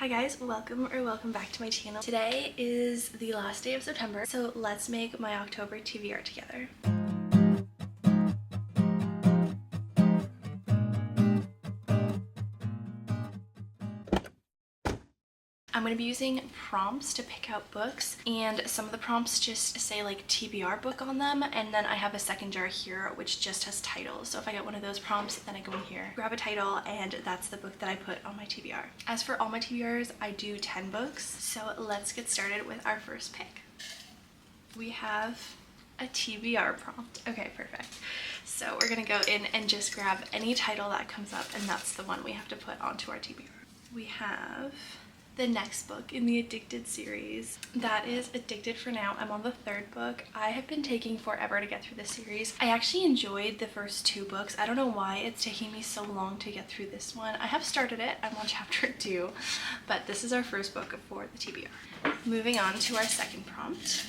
Hi guys, welcome back to my channel. Today is the last day of September, so let's make my October TBR together. I'm going to be using prompts to pick out books, and some of the prompts just say like TBR book on them, and then I have a second jar here which just has titles. So if I get one of those prompts, then I go in here, grab a title, and that's the book that I put on my TBR. As for all my TBRs, I do 10 books, so let's get started with our first pick. We have a TBR prompt. Okay, perfect. So we're gonna go in and just grab any title that comes up, and that's the one we have to put onto our TBR. We have the next book in the Addicted series. That is Addicted for Now. I'm on the third book. I have been taking forever to get through this series. I actually enjoyed the first two books. I don't know why it's taking me so long to get through this one. I have started it. I'm on chapter 2, but this is our first book for the TBR. Moving on to our second prompt.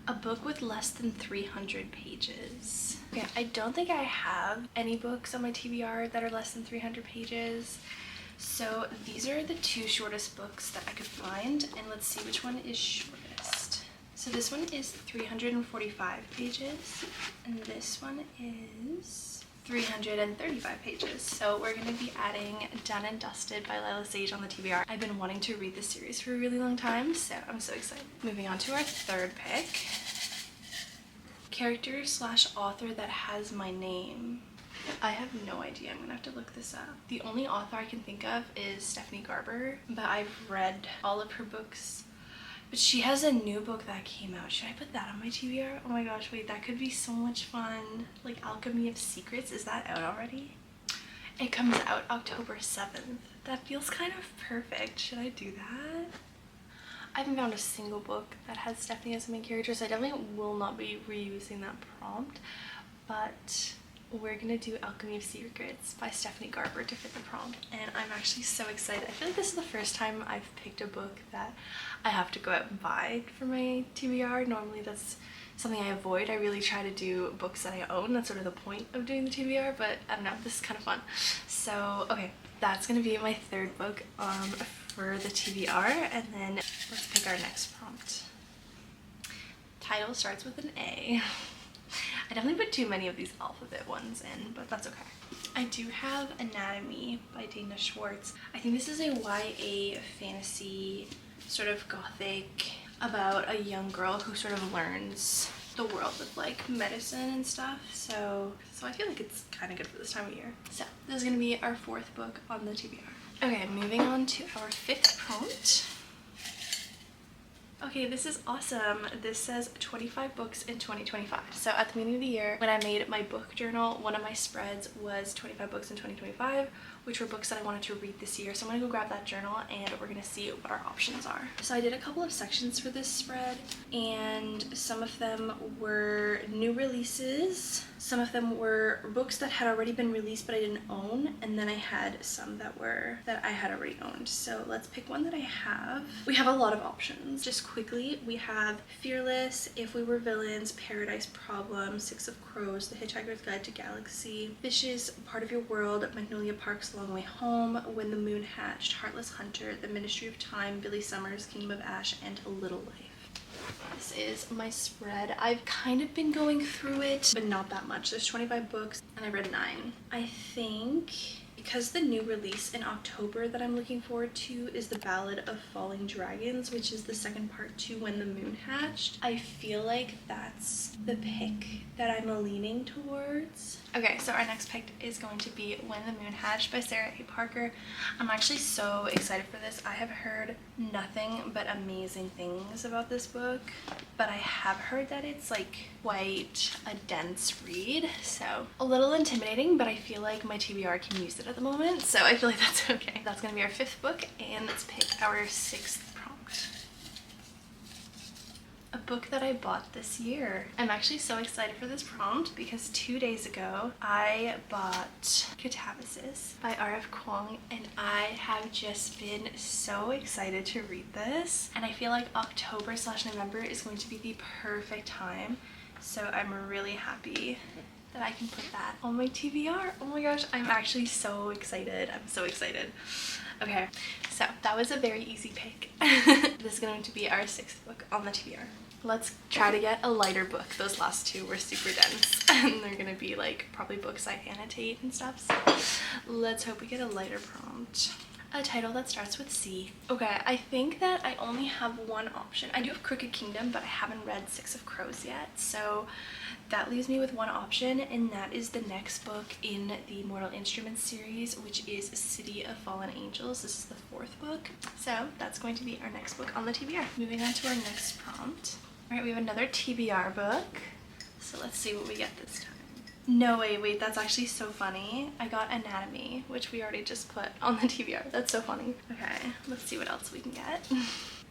A book with less than 300 pages. Okay, I don't think I have any books on my TBR that are less than 300 pages. So these are the two shortest books that I could find, and let's see which one is shortest. So this one is 345 pages, and this one is 335 pages. So we're going to be adding Done and Dusted by Lila Sage on the TBR. I've been wanting to read this series for a really long time, so I'm so excited. Moving on to our third pick. Character / author that has my name. I have no idea. I'm gonna have to look this up. The only author I can think of is Stephanie Garber, but I've read all of her books. But she has a new book that came out. Should I put that on my TBR? Oh my gosh, wait, that could be so much fun. Like Alchemy of Secrets, is that out already? It comes out October 7th. That feels kind of perfect. Should I do that? I haven't found a single book that has Stephanie as the main character, so I definitely will not be reusing that prompt, but we're gonna do Alchemy of Secrets by Stephanie Garber to fit the prompt, and I'm actually so excited. I feel like this is the first time I've picked a book that I have to go out and buy for my TBR. Normally that's something I avoid. I really try to do books that I own. That's sort of the point of doing the TBR, but I don't know, this is kind of fun. So okay, that's gonna be my third book for the TBR, and then let's pick our next prompt. Title starts with an A. I definitely put too many of these alphabet ones in, but that's okay. I do have Anatomy by Dana Schwartz. I think this is a YA fantasy, sort of gothic, about a young girl who sort of learns the world of like medicine and stuff. So I feel like it's kind of good for this time of year. So this is gonna be our fourth book on the TBR. Okay, moving on to our fifth prompt. Okay, this is awesome. This says 25 books in 2025. So at the beginning of the year, when I made my book journal, one of my spreads was 25 books in 2025, which were books that I wanted to read this year. So I'm gonna go grab that journal and we're gonna see what our options are. So I did a couple of sections for this spread, and some of them were new releases. Some of them were books that had already been released but I didn't own, and then I had some that I had already owned. So let's pick one that I have. We have a lot of options. Just quickly, we have Fearless, If We Were Villains, Paradise Problem, Six of Crows, The Hitchhiker's Guide to Galaxy, Fishes, Part of Your World, Magnolia Park's Long Way Home, When the Moon Hatched, Heartless Hunter, The Ministry of Time, Billy Summers, Kingdom of Ash, and A Little Life. This is my spread. I've kind of been going through it, but not that much. There's 25 books and I read 9. I think because the new release in October that I'm looking forward to is The Ballad of Falling Dragons, which is the second part to When the Moon Hatched, I feel like that's the pick that I'm leaning towards. Okay, so our next pick is going to be When the Moon Hatched by Sarah A. Parker. I'm actually so excited for this. I have heard nothing but amazing things about this book, but I have heard that it's like quite a dense read, so a little intimidating, but I feel like my TBR can use it at the moment, so I feel like that's okay. That's gonna be our fifth book, and let's pick our sixth prompt. A book that I bought this year. I'm actually so excited for this prompt because 2 days ago I bought Catabasis by R.F. Kuang, and I have just been so excited to read this, and I feel like October/November is going to be the perfect time, so I'm really happy that I can put that on my TBR. Oh my gosh, I'm actually so excited. I'm so excited. Okay, so that was a very easy pick. This is going to be our 6th book on the TBR. Let's try to get a lighter book. Those last 2 were super dense and they're gonna be like probably books I annotate and stuff. So let's hope we get a lighter prompt. A title that starts with C. Okay, I think that I only have one option. I do have Crooked Kingdom, but I haven't read Six of Crows yet. So that leaves me with one option, and that is the next book in the Mortal Instruments series, which is City of Fallen Angels. This is the 4th book. So that's going to be our next book on the TBR. Moving on to our next prompt. All right, we have another TBR book. So let's see what we get this time. No way, wait, that's actually so funny. I got Anatomy, which we already just put on the TBR. That's so funny. Okay, let's see what else we can get.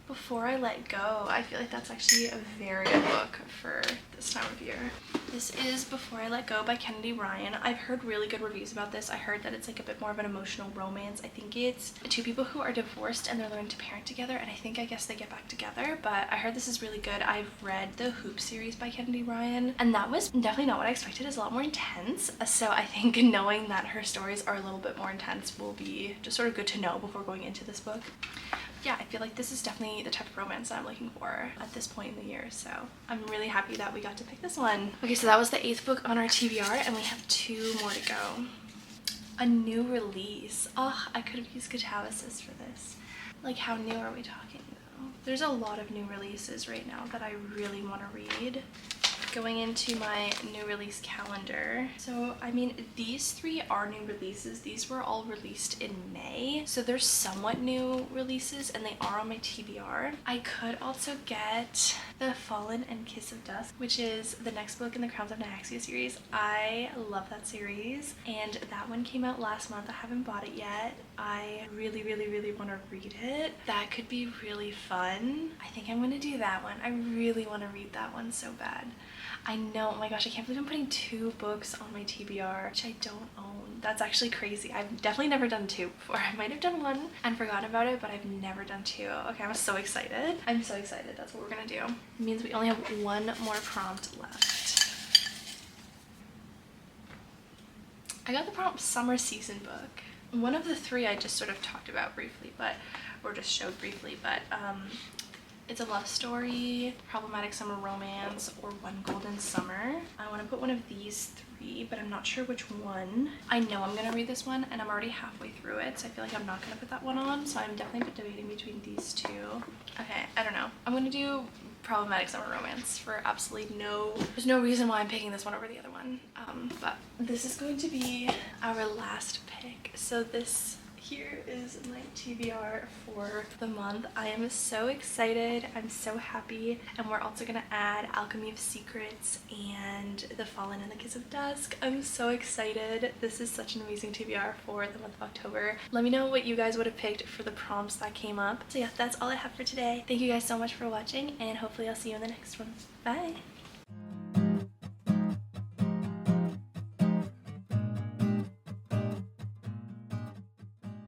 Before I Let Go, I feel like that's actually a very good book for this time of year. This is Before I Let Go by Kennedy Ryan. I've heard really good reviews about this. I heard that it's like a bit more of an emotional romance. I think it's 2 people who are divorced and they're learning to parent together, and I guess they get back together, but I heard this is really good. I've read the Hoop series by Kennedy Ryan, and that was definitely not what I expected. It's a lot more intense, so I think knowing that her stories are a little bit more intense will be just sort of good to know before going into this book. Yeah, I feel like this is definitely the type of romance that I'm looking for at this point in the year, so I'm really happy that we got to pick this one. Okay, so that was the 8th book on our TBR, and we have 2 more to go. A new release. Oh, I could have used Catalysis for this. Like, how new are we talking though? There's a lot of new releases right now that I really want to read. Going into my new release calendar. So, I mean, these 3 are new releases. These were all released in May. So they're somewhat new releases and they are on my TBR. I could also get The Fallen and Kiss of Dusk, which is the next book in the Crowns of Nyaxia series. I love that series and that one came out last month. I haven't bought it yet. I really want to read it. That could be really fun. I think I'm going to do that one. I really want to read that one so bad. I know, oh my gosh, I can't believe I'm putting 2 books on my TBR, which I don't own. That's actually crazy. I've definitely never done 2 before. I might have done 1 and forgotten about it, but I've never done 2. Okay, I'm so excited. I'm so excited. That's what we're gonna do. It means we only have 1 more prompt left. I got the prompt Summer Season book. One of the 3 I just sort of talked about briefly, or just showed briefly, but it's a love story, problematic summer romance, or One Golden Summer. I want to put one of these 3, but I'm not sure which one. I know I'm going to read this one, and I'm already halfway through it, so I feel like I'm not going to put that one on, so I'm definitely debating between these 2. Okay, I don't know. I'm going to do problematic summer romance for absolutely there's no reason why I'm picking this one over the other one. But this is going to be our last pick. So this here is my TBR for the month. I am so excited. I'm so happy. And we're also going to add Alchemy of Secrets and The Fallen and the Kiss of Dusk. I'm so excited. This is such an amazing TBR for the month of October. Let me know what you guys would have picked for the prompts that came up. So yeah, that's all I have for today. Thank you guys so much for watching, and hopefully I'll see you in the next one. Bye!